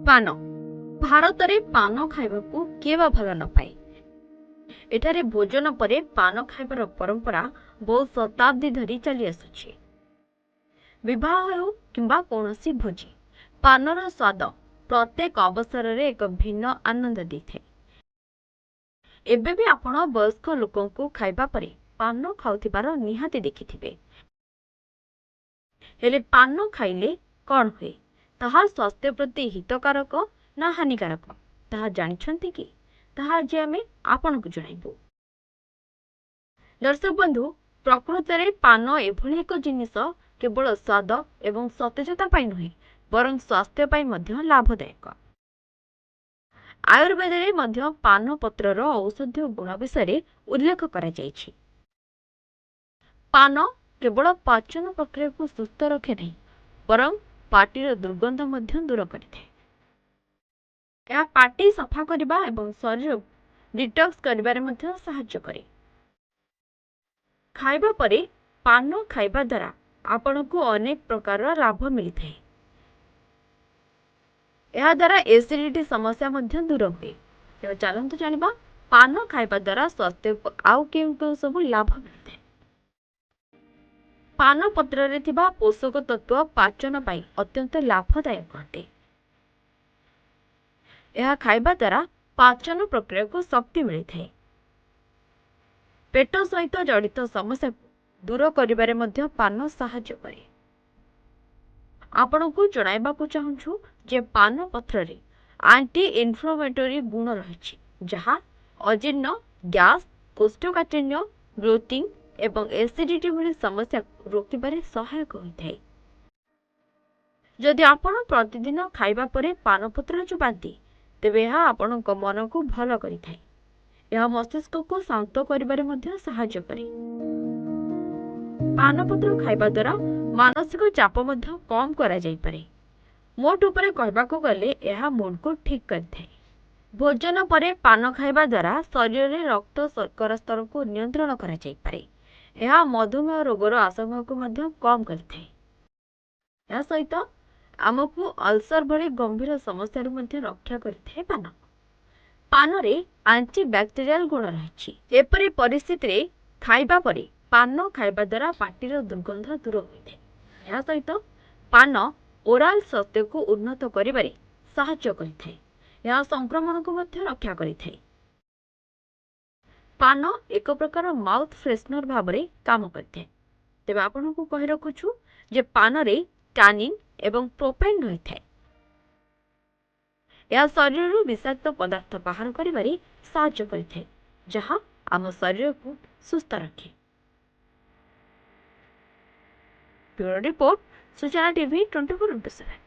ପାନ ଭାରତରେ ପାନ ଖାଇବାକୁ କିଏ ବା ଭଲ ନ ପାଏ। ଏଠାରେ ଭୋଜନ ପରେ ପାନ ଖାଇବାର ପରମ୍ପରା ବହୁ ଶତାବ୍ଦୀ ଧରି ଚାଲି ଆସୁଛି। ବିବାହ ହେଉ କିମ୍ବା କୌଣସି ଭୋଜି, ପାନର ସ୍ୱାଦ ପ୍ରତ୍ୟେକ ଅବସରରେ ଏକ ଭିନ୍ନ ଆନନ୍ଦ ଦେଇଥାଏ। ଏବେ ବି ଆପଣ ବୟସ୍କ ଲୋକଙ୍କୁ ଖାଇବା ପରେ ପାନ ଖାଉଥିବାର ନିହାତି ଦେଖିଥିବେ। ହେଲେ ପାନ ଖାଇଲେ କଣ ହୁଏ, ତାହା ସ୍ୱାସ୍ଥ୍ୟ ପ୍ରତି ହିତକାରକ ନା ହାନିକାରକ, ତାହା ଜାଣିଛନ୍ତି କି? ତାହା ଆଜି ଆମେ ଆପଣଙ୍କୁ ଜଣାଇବୁ। ଦର୍ଶକ ବନ୍ଧୁ, ପ୍ରକୃତରେ ପାନ ଏଭଳି ଏକ ଜିନିଷ କେବଳ ସ୍ୱାଦ ଏବଂ ସତେଜତା ପାଇଁ ନୁହେଁ, ବରଂ ସ୍ୱାସ୍ଥ୍ୟ ପାଇଁ ମଧ୍ୟ ଲାଭଦାୟକ। ଆୟୁର୍ବେଦରେ ମଧ୍ୟ ପାନ ପତ୍ରର ଔଷଧୀୟ ଗୁଣ ବିଷୟରେ ଉଲ୍ଲେଖ କରାଯାଇଛି। ପାନ କେବଳ ପାଚନ ପ୍ରକ୍ରିୟାକୁ ସୁସ୍ଥ ରଖେ ନାହିଁ, ବରଂ ପାଟିର ଦୁର୍ଗନ୍ଧ ମଧ୍ୟ ଦୂର କରିଥାଏ। ଏହା ପାଟି ସଫା କରିବା ଏବଂ ଶରୀରକୁ ଡିଟକ୍ସ କରିବାରେ ମଧ୍ୟ ସାହାଯ୍ୟ କରେ। ଖାଇବା ପରେ ପାନ ଖାଇବା ଦ୍ୱାରା ଆପଣଙ୍କୁ ଅନେକ ପ୍ରକାରର ଲାଭ ମିଳିଥାଏ। ଏହା ଦ୍ୱାରା ଏସିଡିଟି ସମସ୍ୟା ମଧ୍ୟ ଦୂର ହୁଏ। ତେବେ ଚାଲନ୍ତୁ ଜାଣିବା ପାନ ଖାଇବା ଦ୍ୱାରା ସ୍ୱାସ୍ଥ୍ୟକୁ ଆଉ କେଉଁ କେଉଁ ସବୁ ଲାଭ ମିଳିଥାଏ। ପାନ ପତ୍ରରେ ଥିବା ପୋଷକ ତତ୍ତ୍ୱ ପାଚନ ପାଇଁ ଅତ୍ୟନ୍ତ ଲାଭଦାୟକ ଅଟେ। ଏହା ଖାଇବା ଦ୍ୱାରା ପାଚନ ପ୍ରକ୍ରିୟାକୁ ଶକ୍ତି ମିଳିଥାଏ। ପେଟ ସହିତ ଜଡ଼ିତ ସମସ୍ୟାକୁ ଦୂର କରିବାରେ ମଧ୍ୟ ପାନ ସାହାଯ୍ୟ କରେ। ଆପଣଙ୍କୁ ଜଣାଇବାକୁ ଚାହୁଁଛୁ ଯେ ପାନ ପତ୍ରରେ ଆଣ୍ଟି ଇନଫ୍ଲାମେଟୋରୀ ଗୁଣ ରହିଛି, ଯାହା ଅଜୀର୍ଣ୍ଣ, ଗ୍ୟାସ୍, କୋଷ୍ଠକାଠିନ୍ୟ, ବ୍ଲୋଟିଂ ଏବଂ ଏସିଡିଟି ଭଳି ସମସ୍ୟାକୁ ରୋକିବାରେ ସହାୟକ ହୋଇଥାଏ। ଯଦି ଆପଣ ପ୍ରତିଦିନ ଖାଇବା ପରେ ପାନପତ୍ର ଚୋବାନ୍ତି, ତେବେ ଏହା ଆପଣଙ୍କ ମନକୁ ଭଲ କରିଥାଏ। ଏହା ମସ୍ତିଷ୍କକୁ ଶାନ୍ତ କରିବାରେ ମଧ୍ୟ ସାହାଯ୍ୟ କରେ। ପାନପତ୍ର ଖାଇବା ଦ୍ୱାରା ମାନସିକ ଚାପ ମଧ୍ୟ କମ୍ କରାଯାଇପାରେ। ମୋଟ ଉପରେ କହିବାକୁ ଗଲେ ଏହା ମୁଡକୁ ଠିକ୍ କରିଥାଏ। ଭୋଜନ ପରେ ପାନ ଖାଇବା ଦ୍ୱାରା ଶରୀରରେ ରକ୍ତ ଶର୍କରା ସ୍ତରକୁ ନିୟନ୍ତ୍ରଣ କରାଯାଇପାରେ। ଏହା ମଧୁମେହ ରୋଗର ଆଶଙ୍କାକୁ ମଧ୍ୟ କମ୍ କରିଥାଏ। ଏହା ସହିତ ଆମକୁ ଅଲସର ଭଳି ଗମ୍ଭୀର ସମସ୍ୟାରୁ ମଧ୍ୟ ରକ୍ଷା କରିଥାଏ। ପାନରେ ଆଣ୍ଟିବ୍ୟାକ୍ଟେରିଆଲ ଗୁଣ ରହିଛି। ଏପରି ପରିସ୍ଥିତିରେ ଖାଇବା ପରେ ପାନ ଖାଇବା ଦ୍ୱାରା ପାଟିର ଦୁର୍ଗନ୍ଧ ଦୂର ହୋଇଥାଏ। ଏହା ସହିତ ପାନ ଓରାଲ ସ୍ୱାସ୍ଥ୍ୟକୁ ଉନ୍ନତ କରିବାରେ ସାହାଯ୍ୟ କରିଥାଏ। ଏହା ସଂକ୍ରମଣକୁ ମଧ୍ୟ ରକ୍ଷା କରିଥାଏ। ପାନ ଏକ ପ୍ରକାର ମାଉଥ ଫ୍ରେଶନର ଭାବରେ କାମ କରିଥାଏ। ତେବେ ଆପଣଙ୍କୁ କହି ରଖୁଛୁ ଯେ ପାନରେ ଟାନିନ୍ ଏବଂ ପ୍ରୋପେନ୍ ରହିଥାଏ। ଏହା ଶରୀରରୁ ବିଷାକ୍ତ ପଦାର୍ଥ ବାହାର କରିବାରେ ସାହାଯ୍ୟ କରିଥାଏ, ଯାହା ଆମ ଶରୀରକୁ ସୁସ୍ଥ ରଖେ। ବ୍ୟୁରୋ ରିପୋର୍ଟ, ସୂଚନା ଟିଭି 24x7।